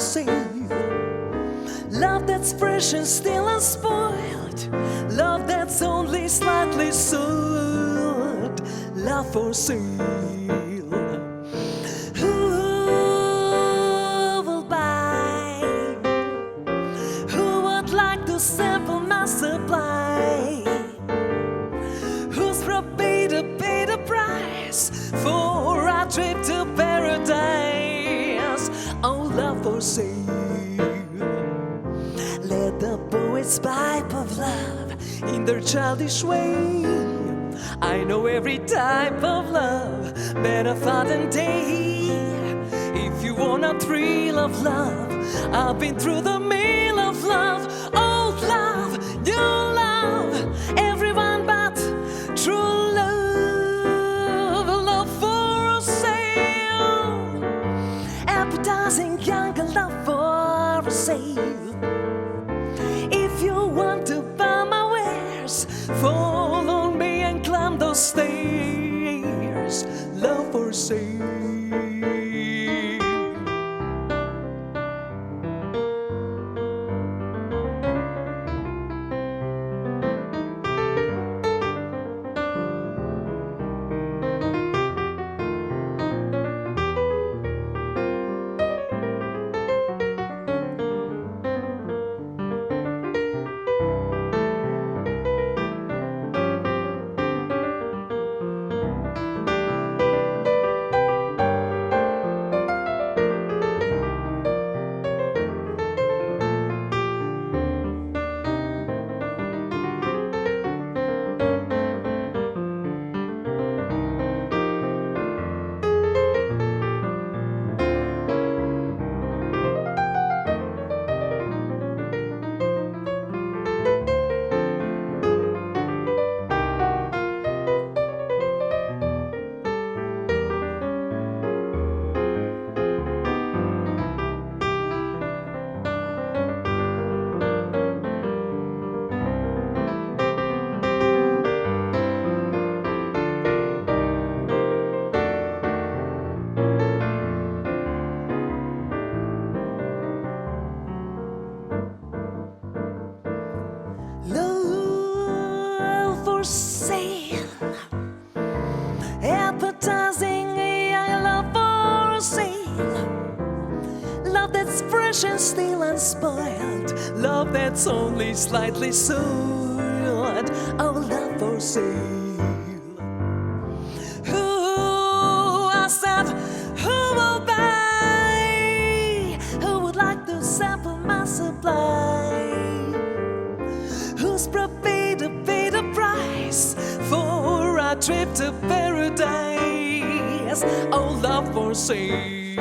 sale. Love that's fresh and still unspoiled. Love that's only slightly sold. Love for sale. Who will buy? Who would like to sample my supply? Who's prepared to pay the price for a trip to paradise? Oh, love for sale. Let the poets pipe of love in their childish way. I know every type of love better far than day. If you want a thrill of love, I've been through the mill of love. Old love, new love, everyone but true love. Love for sale. Appetizing young love for sale. If you want to buy my wares, fall on me and climb those stairs. Love for sale. Love for sale. Appetizing young love for sale. Love that's fresh and still unspoiled. Love that's only slightly soiled. Oh, love for sale. Who, I said, who will buy? Who would like to sample my supply? Who's prepared to pay the price for a trip to paradise? Oh, love for sale.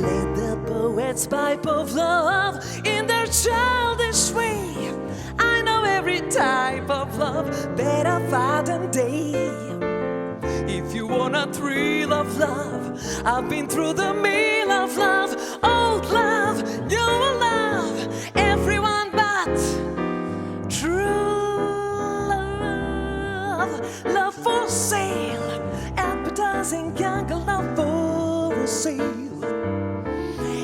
Let the poets pipe of love in their childish way. I know every type of love better far than day. If you want a thrill of love, I've been through the mill of love. Old love, new love, everyone but true love. Love for sale. Appetizing young love for sale.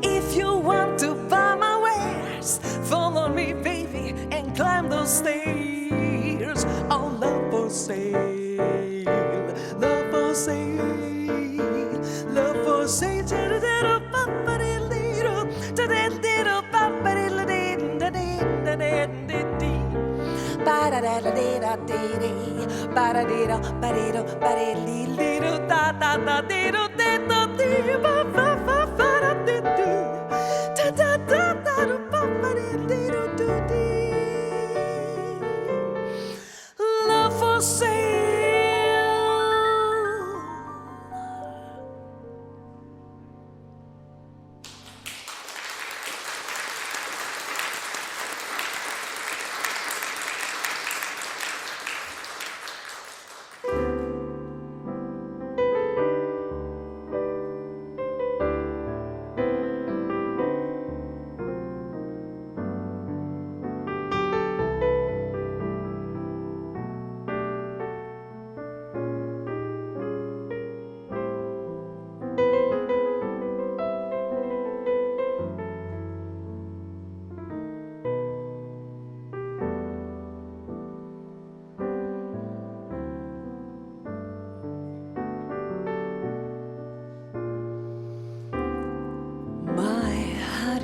If you want to buy my wares, follow me, baby, and climb those stairs. Oh, love for sale. Love for sale. Love for sale. Love for sale.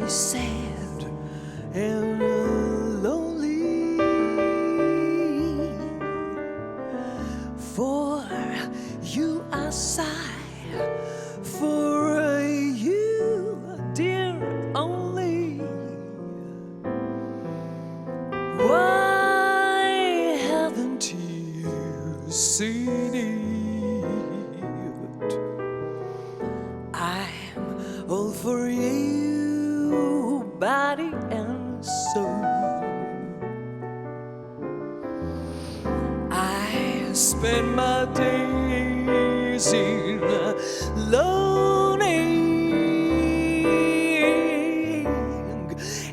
sad and lonely, for you I sigh, for you, dear, only. Why haven't you seen it? I'm all for you, body and soul. I spend my days in loaning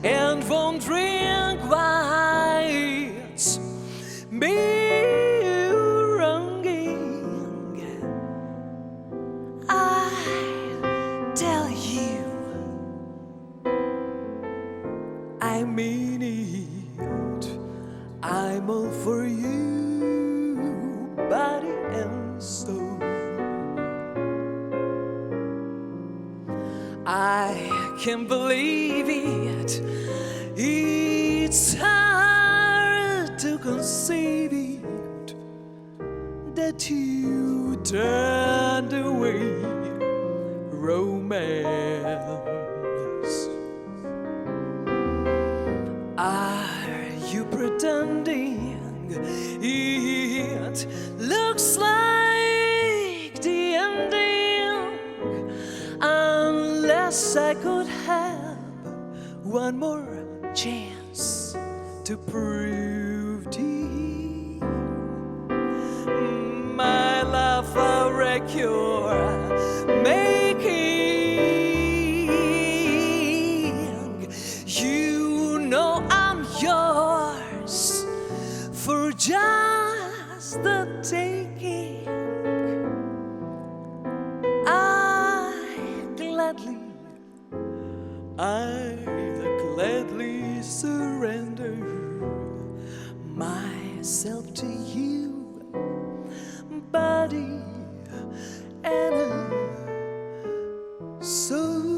and wondering why it's me wronging. I tell you, I mean it. I'm all for you, body and soul. I can't believe it. It's hard to conceive it that you turned away romance. Are you pretending it looks like the ending? Unless I could have one more chance to prove to you my love a wreck you're making. You know I'm yours for just the taking. I gladly surrender myself to you, body and soul.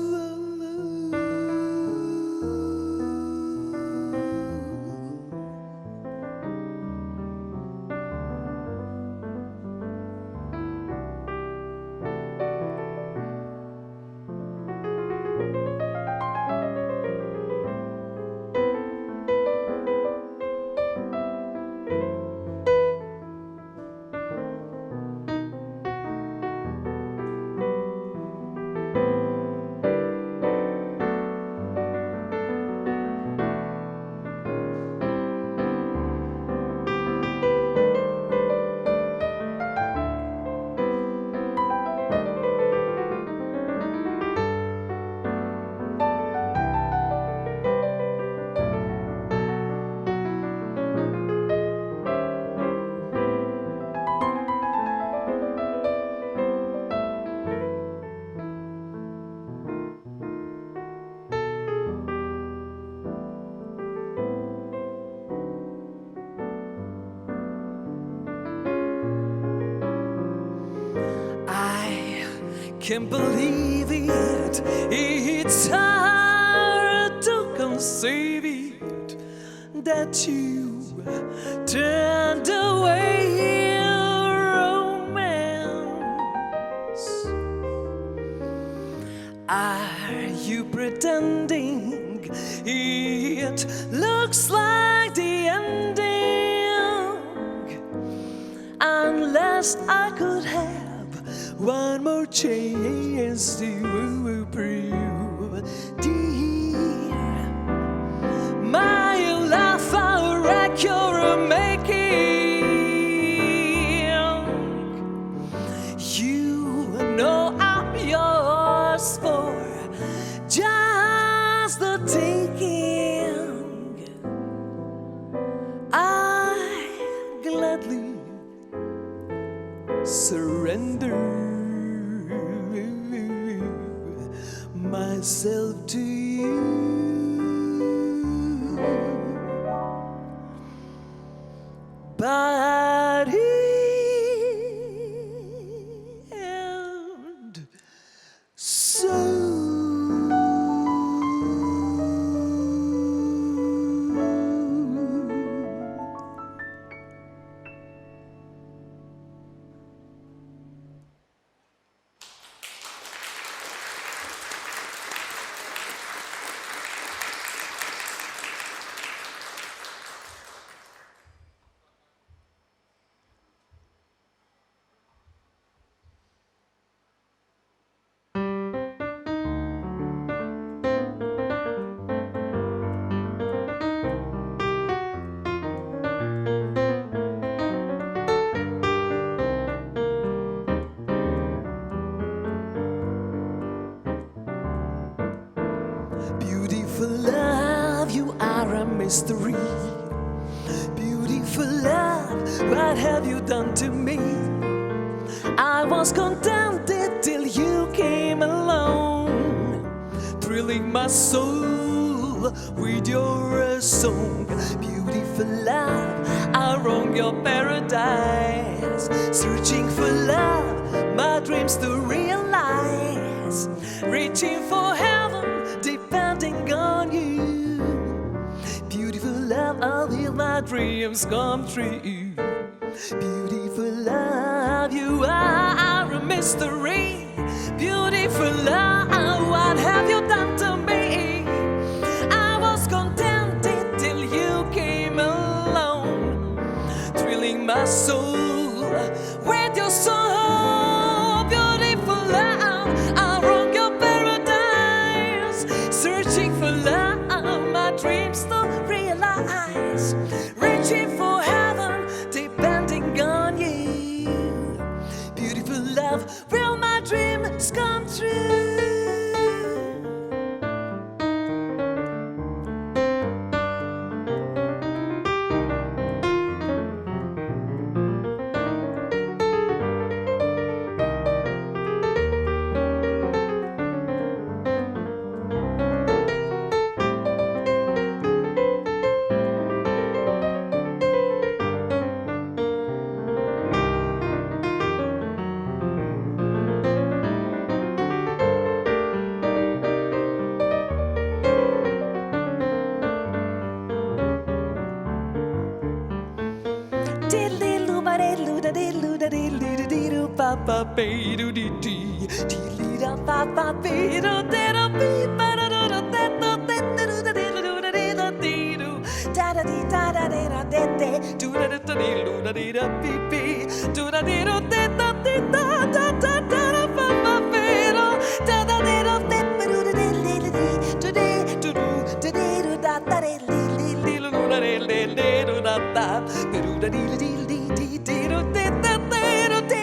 Can't believe it. It's hard to conceive it that you turned away romance. Are you pretending it looks like the ending? Unless I could have one more chance to prove, dear, my love a wreck you're making. You know I'm yours for just the taking. I gladly surrender myself to you, body and soul. Beautiful love, you are a mystery. Beautiful love, what have you done to me? I was contented till you came along, thrilling my soul with your song. Beautiful love, I wrong your paradise, searching for love, my dreams to realize, reaching for heaven, depending on you. Beautiful love, I'll heal my dreams come true. Beautiful love, you are a mystery. Beautiful love, what have you done to me? I was contented till you came along, thrilling my soul with your song. Beautiful love, I wrong your paradise, searching for love, my dreams to realize, reaching for heaven, depending on you. Beautiful love, will my dreams come true? Papa be do dee dee dee da papa be do de do be ba da do do de do de do da de do da de do dee do da da dee da da de da de de do da da dee do da dee da be be do da dee do de da dee da da da da papa be do da da de do de be do da de de de do de do do de do da da de li li do da de de do da da be do da dee dee dee dee do de da de do de.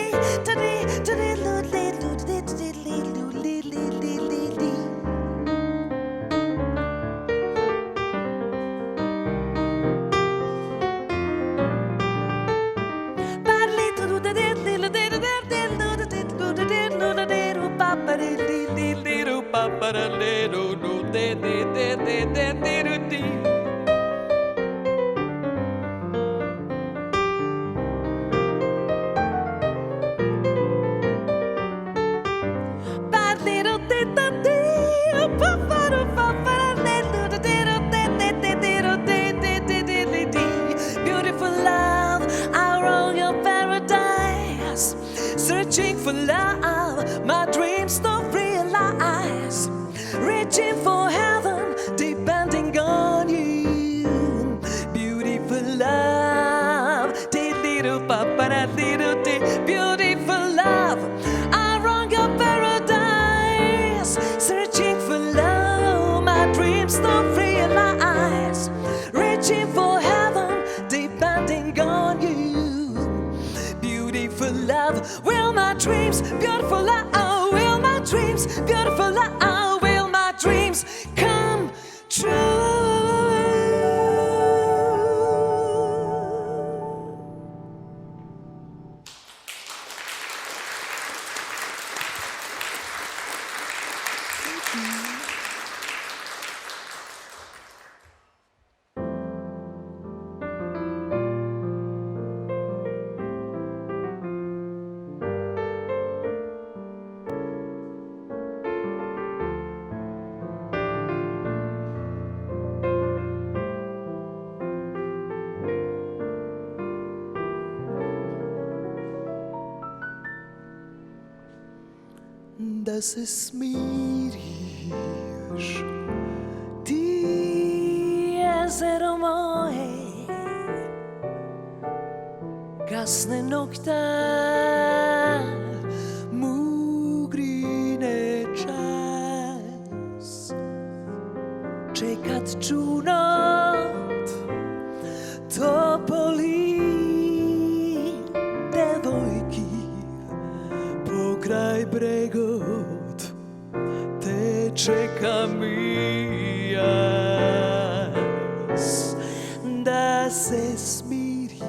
Searching for love, my dreams don't realize, reaching for heaven, depending on you. Beautiful love, little papa, little beautiful love, I wrong your paradise. Searching for love, my dreams don't realize, reaching for heaven, depending on you. Beautiful love, will my dreams, beautiful love, will my dreams, beautiful love, will my dreams come true? Dass es mir hier Tiezer moje gasne nokta mugrine czas czekać czunot topoli devojki pokraj bregov čekam i jas da se smiriš,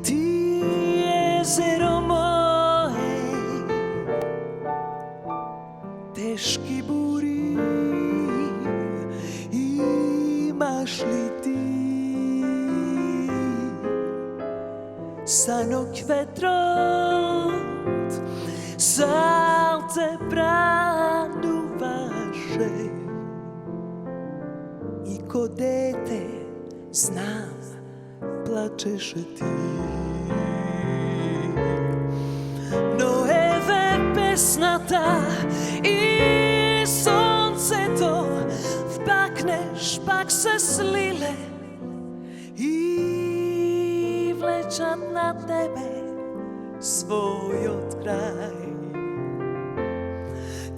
ti jezero moje, teški buri imaš li ti, sanok vetrot salce pranuvaše i ko dete znam plačeš ti. No eve pesnata i sonce to vpakneš, pak se slile i vlečat na tebe svoj odkraj.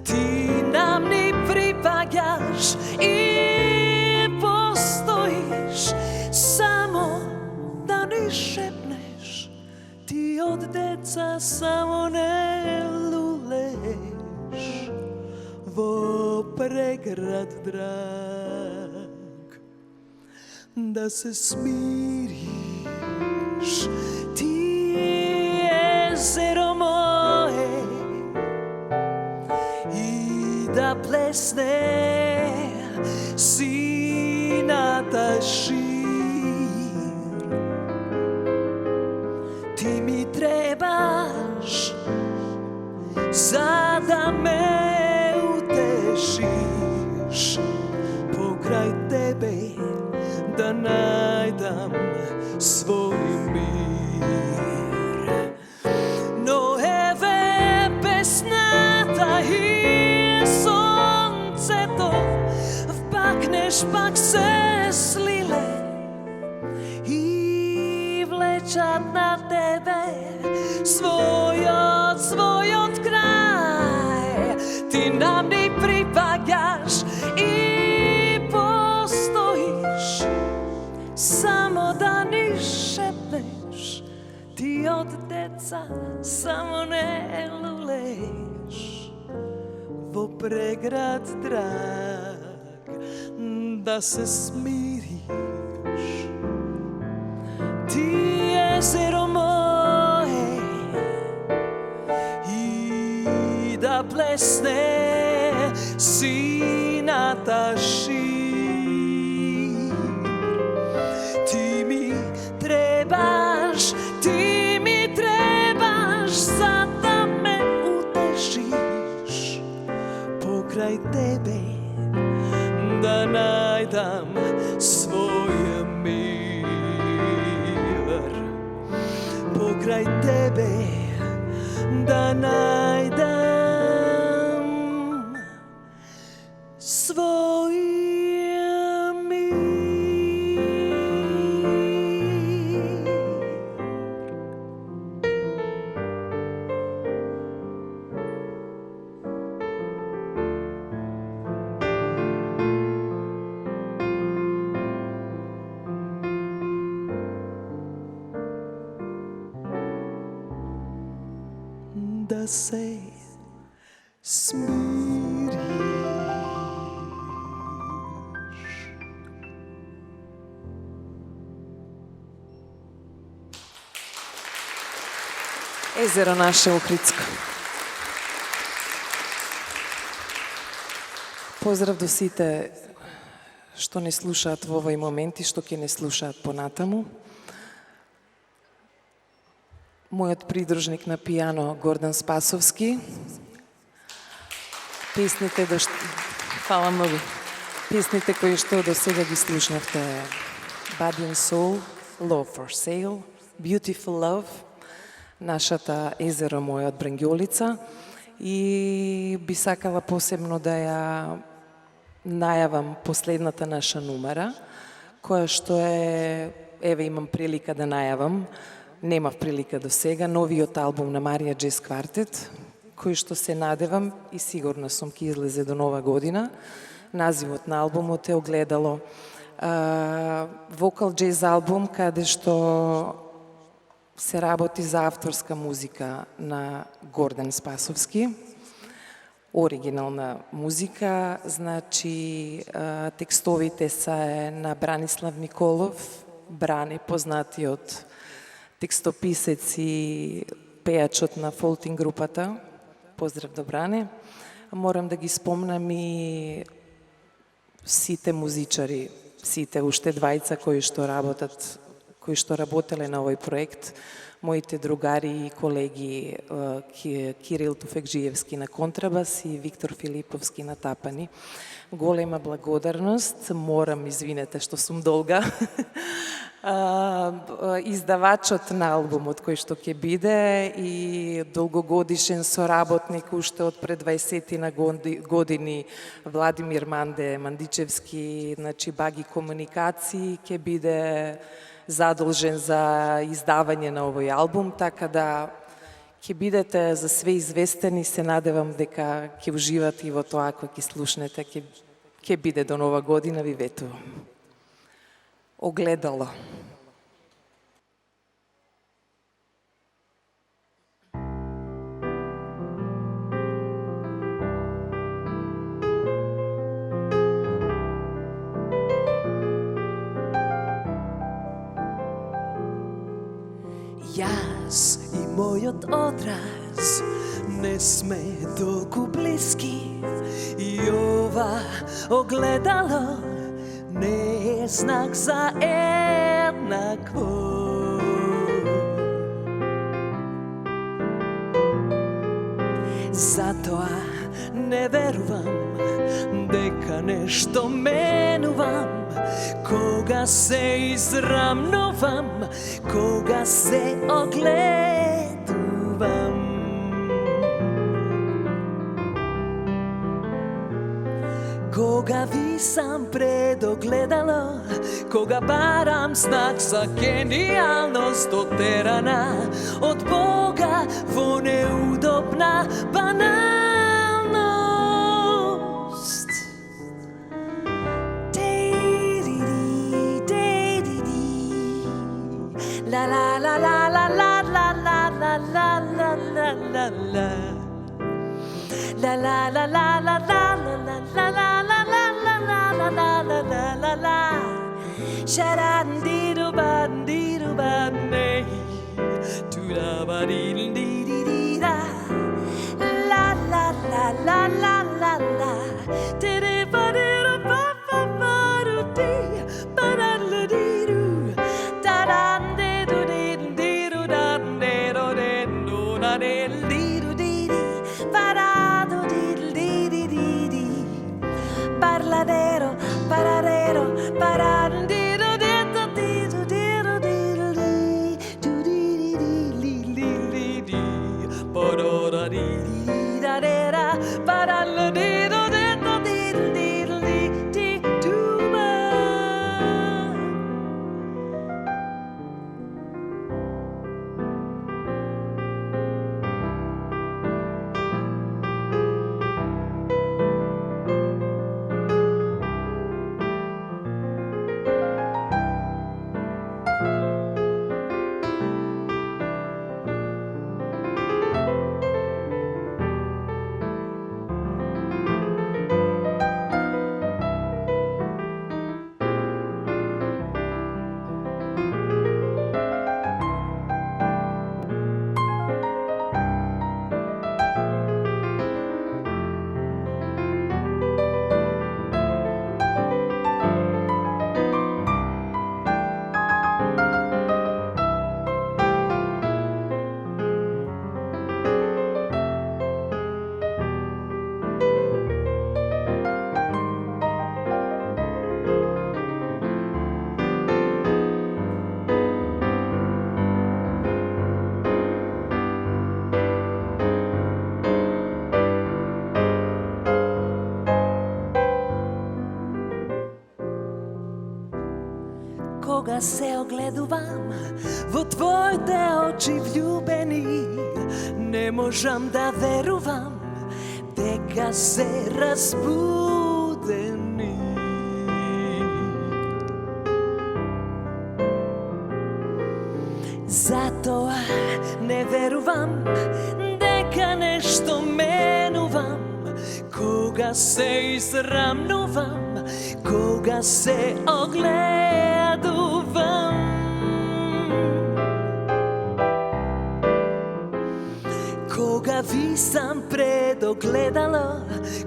Ti nam ni pripadaš i postojiš, samo da ni šepneš, ti od deca samo ne luleš vo pregrad drag, da se smiriš, ti jezero moje, i da plesne sinata šir. Ti mi trebaš za da me utešiš, pokraj tebe da najdam svoj mir. No eve pesnata i sonce to vpakneš, pak se slile i vlečat na tebe svoj od kraj. Ti nam ni pripadaš i postojiš, samo da ni šepneš, ti od deca samo ne luleš vo pregrad drag, da se smiriš, ti jezero moje, i da plesne sinata šir. Ti mi trebaš za da me utešiš, pokraj tebe da najdam svoj mir. Pokraj tebe da najdam svoj mir. Da se smiriš. Езеро наше Охридско. Поздрав до сите што не слушаат во овој момент и што ќе не слушаат понатаму. Мојот придружник на пијано Гордан Спасовски. Песните Фала многу. Песните кои што до сега ги слушнавте: Body and Soul, Love for Sale, Beautiful Love, нашата Езеро моје од Брангјолица, и би сакала посебно да ја најавам последната наша numera, која што е, еве имам прилика да најавам, немав прилика до сега, новиот албум на Марија Джез Квартет, кој што се надевам и сигурна сум ќе излезе до нова година. Називот на албумот е Огледало. Вокал джез албум каде што се работи за авторска музика на Гордан Спасовски. оригинална музика, значи текстовите се на Бранислав Николов, Бране, познатиот текстописец и пејачот на фолтинг групата. Поздрав до Бране. Морам да ги спомнам и сите музичари, сите уште двајца кои што работеле на овој проект, моите другари и колеги Кирил Туфекджиевски на контрабас и Виктор Филиповски на тапани. Голема благодарност, морам, извинете што сум долга, издавачот на албумот кој што ќе биде и долгогодишен соработник уште од пред 20 на години Владимир Манде Мандичевски, значи Баги комуникации, ќе биде задолжен за издавање на овој албум, така да ќе бидете за све известени, се надевам дека ќе уживате и во тоа кој ќе слушнете, ќе биде до нова година, ви ветувам. Огледало. Јас и мојот одраз не сме толку блиски и ова огледало не е знак за еднакво. Затоа не верувам дека нешто менувам кога се израмнувам, кога се огледувам. Кога висам пред огледало, кога барам знак за гениалност отерана од Бога во неудобна баналност. La la la la la la la la la la la la la la. La la la la la la la la la la la la la la la la la. Sharandiru bandiru bande, tuda badildi da. La la la la la la la. Tere badiru ba ba ba du di, badaladiru. Darande du di du dande do do da di du di. Parado di di. Parladero, paradero, parandiro dentro di di di. Porora di da dera, paralladero dentro di di tuba. Кога се огледувам во твоите очи влюбени, не можам да верувам дека се разбудени. Затоа не верувам дека нешто менувам Koga se izravnovam, koga se ogleduvam. Koga visam pred ogledalo,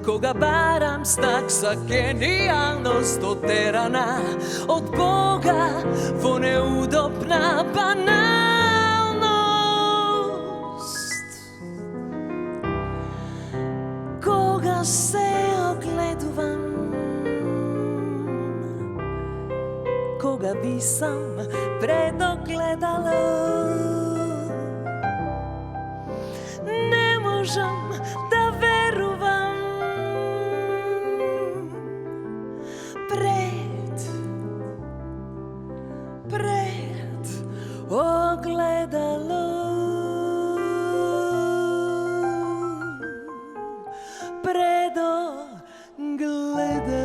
koga baram znak za genijalnost oterana od Boga, vo neudobna banalnost. Koga se ogleduvam, koga visam pred ogledalo, ne možem da verujem pred ogledalo, pred ogledalo.